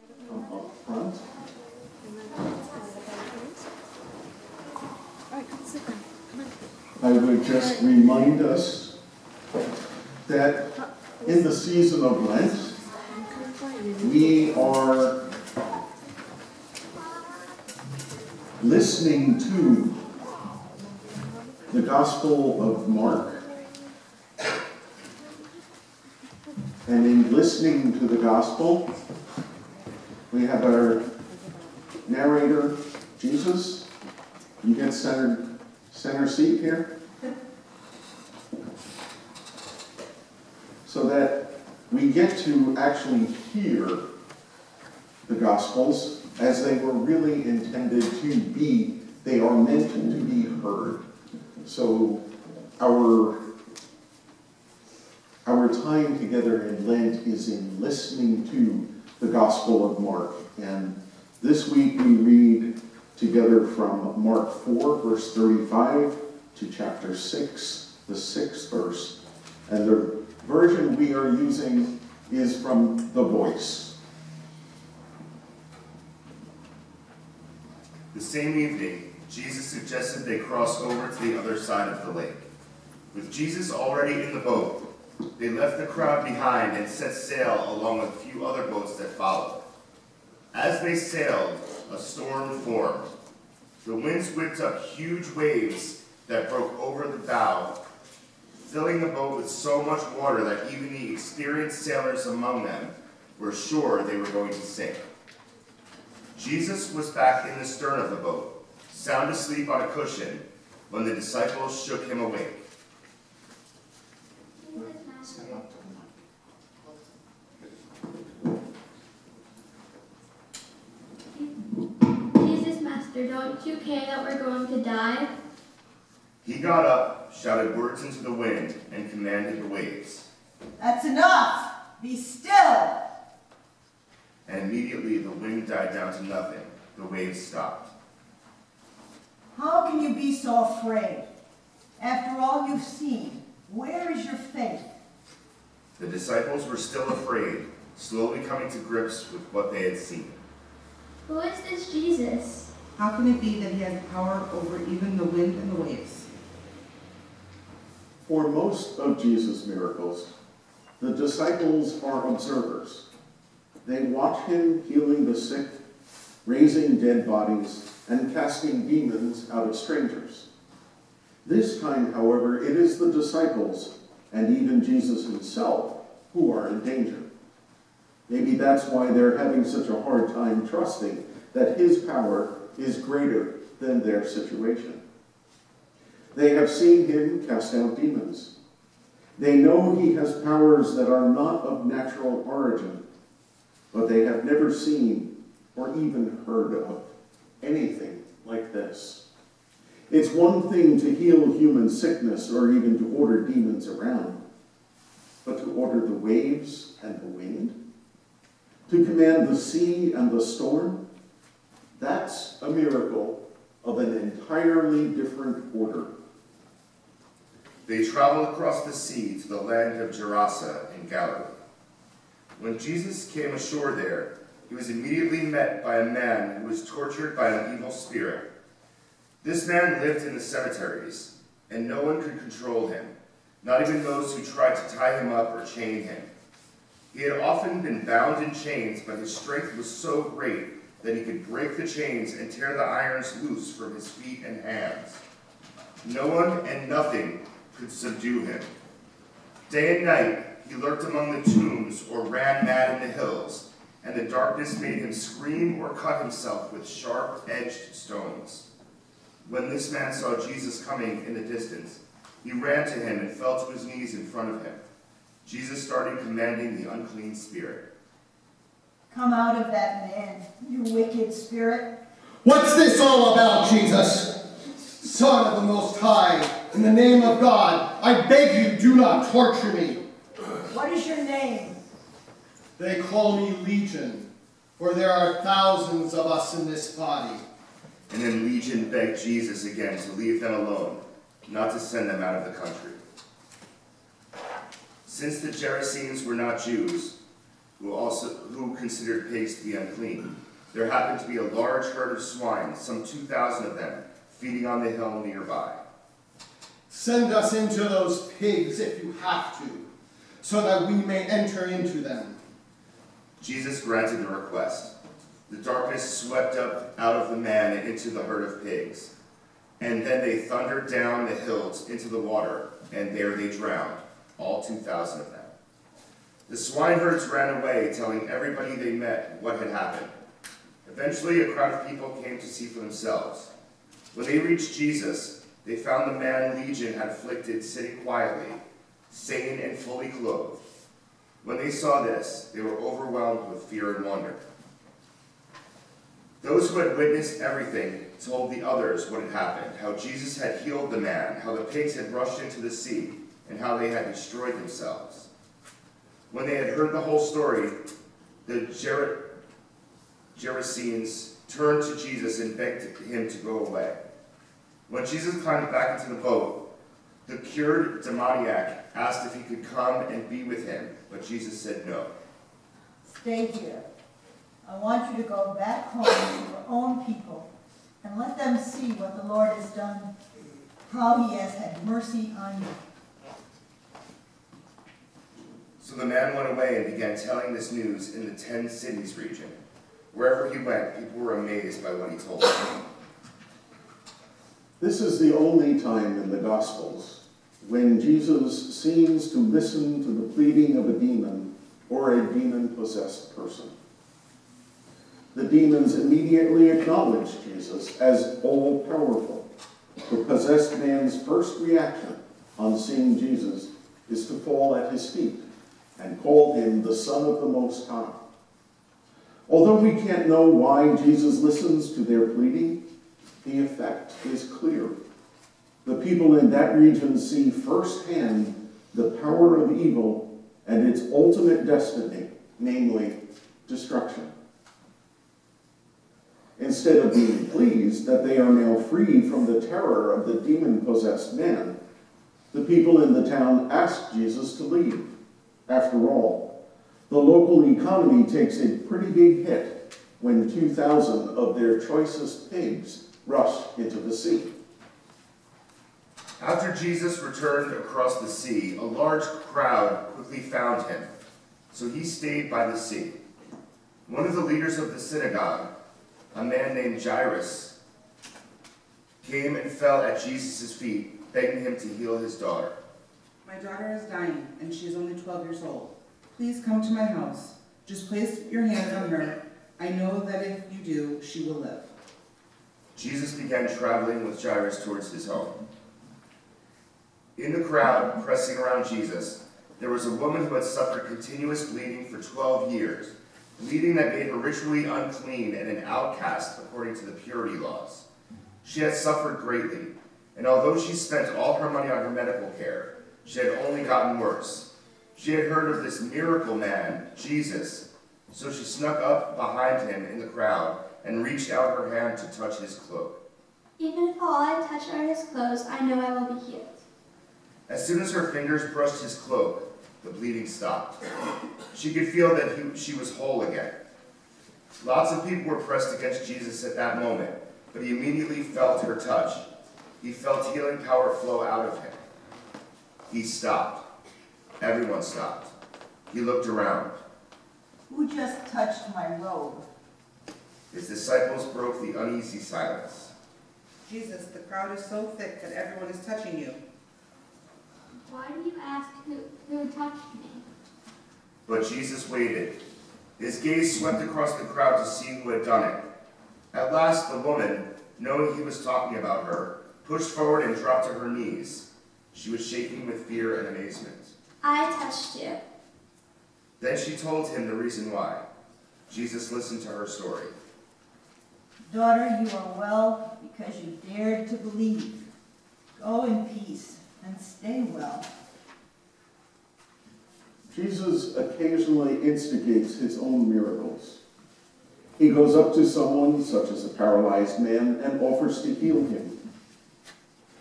up front. I would just remind us that in the season of Lent, we are listening to the Gospel of Mark. And in listening to the Gospel, we have our narrator, Jesus. You get center seat here. So that we get to actually hear the Gospels as they were really intended to be. They are meant to be heard. So our time together in Lent is in listening to the Gospel of Mark. And this week we read together from Mark 4, verse 35 to chapter 6, the 6th verse. And the version we are using is from The Voice. The same evening, Jesus suggested they cross over to the other side of the lake. With Jesus already in the boat, they left the crowd behind and set sail along with a few other boats that followed. As they sailed, a storm formed. The winds whipped up huge waves that broke over the bow, filling the boat with so much water that even the experienced sailors among them were sure they were going to sink. Jesus was back in the stern of the boat, sound asleep on a cushion, when the disciples shook him awake. Jesus, Master, don't you care that we're going to die? He got up, shouted words into the wind, and commanded the waves. That's enough! Be still! And immediately the wind died down to nothing. The waves stopped. How can you be so afraid? After all you've seen, where is your faith? The disciples were still afraid, slowly coming to grips with what they had seen. Who is this Jesus? How can it be that he has power over even the wind and the waves? For most of Jesus' miracles, the disciples are observers. They watch him healing the sick, raising dead bodies, and casting demons out of strangers. This time, however, it is the disciples, and even Jesus himself, who are in danger. Maybe that's why they're having such a hard time trusting that his power is greater than their situation. They have seen him cast out demons. They know he has powers that are not of natural origin, but they have never seen or even heard of anything like this. It's one thing to heal human sickness or even to order demons around, but to order the waves and the wind, to command the sea and the storm, that's a miracle of an entirely different order. They traveled across the sea to the land of Gerasa in Galilee. When Jesus came ashore there, he was immediately met by a man who was tortured by an evil spirit. This man lived in the cemeteries, and no one could control him, not even those who tried to tie him up or chain him. He had often been bound in chains, but his strength was so great that he could break the chains and tear the irons loose from his feet and hands. No one and nothing could subdue him. Day and night, he lurked among the tombs or ran mad in the hills, and the darkness made him scream or cut himself with sharp-edged stones. When this man saw Jesus coming in the distance, he ran to him and fell to his knees in front of him. Jesus started commanding the unclean spirit. Come out of that man, you wicked spirit. What's this all about, Jesus? Son of the Most High, in the name of God, I beg you, do not torture me. What is your name? They call me Legion, for there are thousands of us in this body. And then Legion begged Jesus again to leave them alone, not to send them out of the country. Since the Gerasenes were not Jews, who considered pigs to be unclean. There happened to be a large herd of swine, some 2,000 of them, feeding on the hill nearby. Send us into those pigs if you have to, so that we may enter into them. Jesus granted the request. The darkness swept up out of the man and into the herd of pigs. And then they thundered down the hills into the water, and there they drowned, all 2,000 of them. The swineherds ran away, telling everybody they met what had happened. Eventually, a crowd of people came to see for themselves. When they reached Jesus, they found the man Legion had afflicted sitting quietly, sane and fully clothed. When they saw this, they were overwhelmed with fear and wonder. Those who had witnessed everything told the others what had happened, how Jesus had healed the man, how the pigs had rushed into the sea, and how they had destroyed themselves. When they had heard the whole story, the Gerasenes turned to Jesus and begged him to go away. When Jesus climbed back into the boat, the cured demoniac asked if he could come and be with him, but Jesus said no. Stay here. I want you to go back home to your own people and let them see what the Lord has done, how he has had mercy on you. So the man went away and began telling this news in the 10 cities region. Wherever he went, people were amazed by what he told them. This is the only time in the Gospels when Jesus seems to listen to the pleading of a demon or a demon-possessed person. The demons immediately acknowledge Jesus as all-powerful. The possessed man's first reaction on seeing Jesus is to fall at his feet and call him the Son of the Most High. Although we can't know why Jesus listens to their pleading, the effect is clear. The people in that region see firsthand the power of evil and its ultimate destiny, namely destruction. Instead of being pleased that they are now free from the terror of the demon-possessed man, the people in the town ask Jesus to leave. After all, the local economy takes a pretty big hit when 2,000 of their choicest pigs rush into the sea. After Jesus returned across the sea, a large crowd quickly found him, so he stayed by the sea. One of the leaders of the synagogue, a man named Jairus, came and fell at Jesus' feet, begging him to heal his daughter. My daughter is dying, and she is only 12 years old. Please come to my house. Just place your hands on her. I know that if you do, she will live. Jesus began traveling with Jairus towards his home. In the crowd pressing around Jesus, there was a woman who had suffered continuous bleeding for 12 years, bleeding that made her ritually unclean and an outcast according to the purity laws. She had suffered greatly, and although she spent all her money on her medical care, she had only gotten worse. She had heard of this miracle man, Jesus, so she snuck up behind him in the crowd and reached out her hand to touch his cloak. Even if all I touch are his clothes, I know I will be healed. As soon as her fingers brushed his cloak, the bleeding stopped. She could feel that she was whole again. Lots of people were pressed against Jesus at that moment, but he immediately felt her touch. He felt healing power flow out of him. He stopped. Everyone stopped. He looked around. Who just touched my robe? His disciples broke the uneasy silence. Jesus, the crowd is so thick that everyone is touching you. Why do you ask who touched me? But Jesus waited. His gaze swept across the crowd to see who had done it. At last, the woman, knowing he was talking about her, pushed forward and dropped to her knees. She was shaking with fear and amazement. I touched you. Then she told him the reason why. Jesus listened to her story. Daughter, you are well because you dared to believe. Go in peace and stay well. Jesus occasionally instigates his own miracles. He goes up to someone, such as a paralyzed man, and offers to heal him.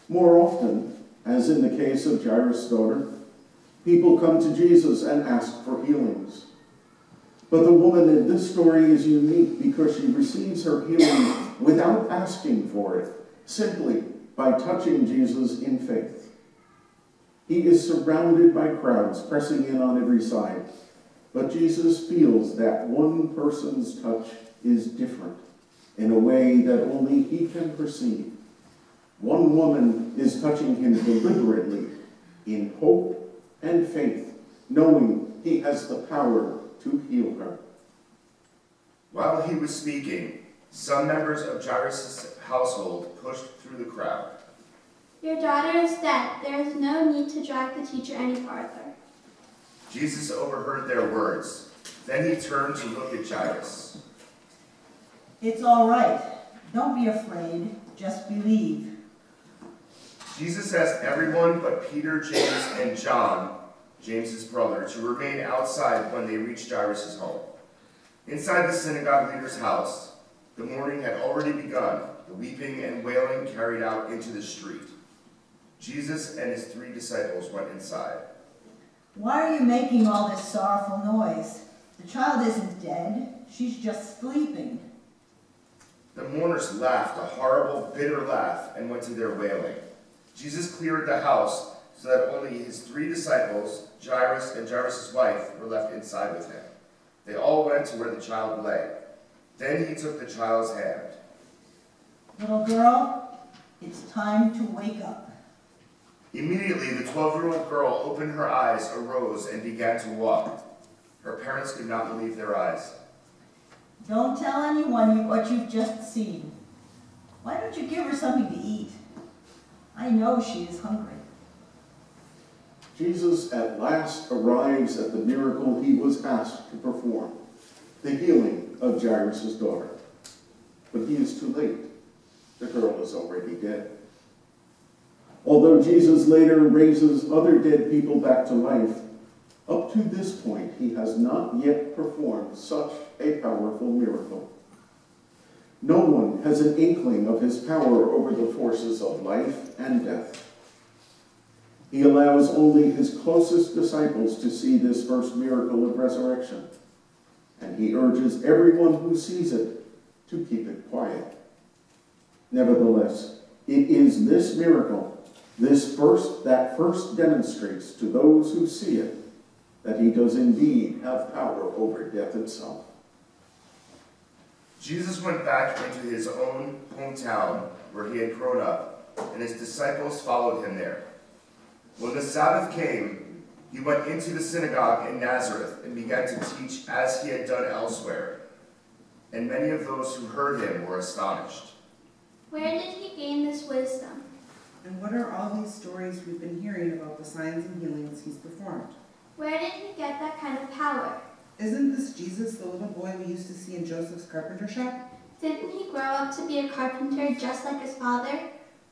More often, as in the case of Jairus' daughter, people come to Jesus and ask for healings. But the woman in this story is unique because she receives her healing without asking for it, simply by touching Jesus in faith. He is surrounded by crowds pressing in on every side, but Jesus feels that one person's touch is different in a way that only he can perceive. One woman is touching him deliberately in hope and faith, knowing he has the power to heal her. While he was speaking, some members of Jairus' household pushed through the crowd. Your daughter is dead. There is no need to drag the teacher any farther. Jesus overheard their words. Then he turned to look at Jairus. It's all right. Don't be afraid. Just believe. Jesus asked everyone but Peter, James, and John, James's brother, to remain outside when they reached Jairus' home. Inside the synagogue leader's house, the mourning had already begun, the weeping and wailing carried out into the street. Jesus and his 3 disciples went inside. Why are you making all this sorrowful noise? The child isn't dead. She's just sleeping. The mourners laughed a horrible, bitter laugh and went to their wailing. Jesus cleared the house so that only his 3 disciples, Jairus and Jairus' wife, were left inside with him. They all went to where the child lay. Then he took the child's hand. Little girl, it's time to wake up. Immediately, the 12-year-old girl opened her eyes, arose, and began to walk. Her parents could not believe their eyes. Don't tell anyone what you've just seen. Why don't you give her something to eat? I know she is hungry. Jesus at last arrives at the miracle he was asked to perform, the healing of Jairus' daughter. But he is too late. The girl is already dead. Although Jesus later raises other dead people back to life, up to this point he has not yet performed such a powerful miracle. No one has an inkling of his power over the forces of life and death. He allows only his closest disciples to see this first miracle of resurrection, and he urges everyone who sees it to keep it quiet. Nevertheless, it is this miracle, that first demonstrates to those who see it that he does indeed have power over death itself. Jesus went back into his own hometown where he had grown up, and his disciples followed him there. When the Sabbath came, he went into the synagogue in Nazareth and began to teach as he had done elsewhere. And many of those who heard him were astonished. Where did he gain this wisdom? And what are all these stories we've been hearing about the signs and healings he's performed? Where did he get that kind of power? Isn't this Jesus, the little boy we used to see in Joseph's carpenter shop? Didn't he grow up to be a carpenter just like his father?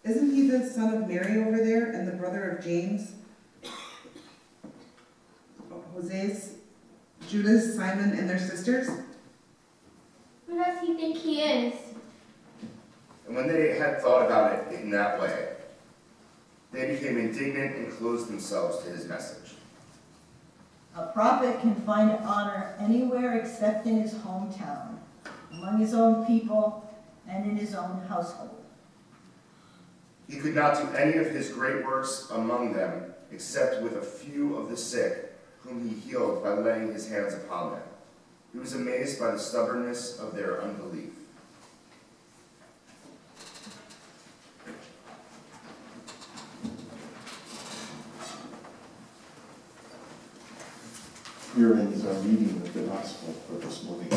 Isn't he the son of Mary over there and the brother of James, Jose's, Judas, Simon, and their sisters? Who does he think he is? And when they had thought about it in that way, they became indignant and closed themselves to his message. A prophet can find honor anywhere except in his hometown, among his own people, and in his own household. He could not do any of his great works among them, except with a few of the sick, whom he healed by laying his hands upon them. He was amazed by the stubbornness of their unbelief. Here ends our reading of the Gospel for this morning.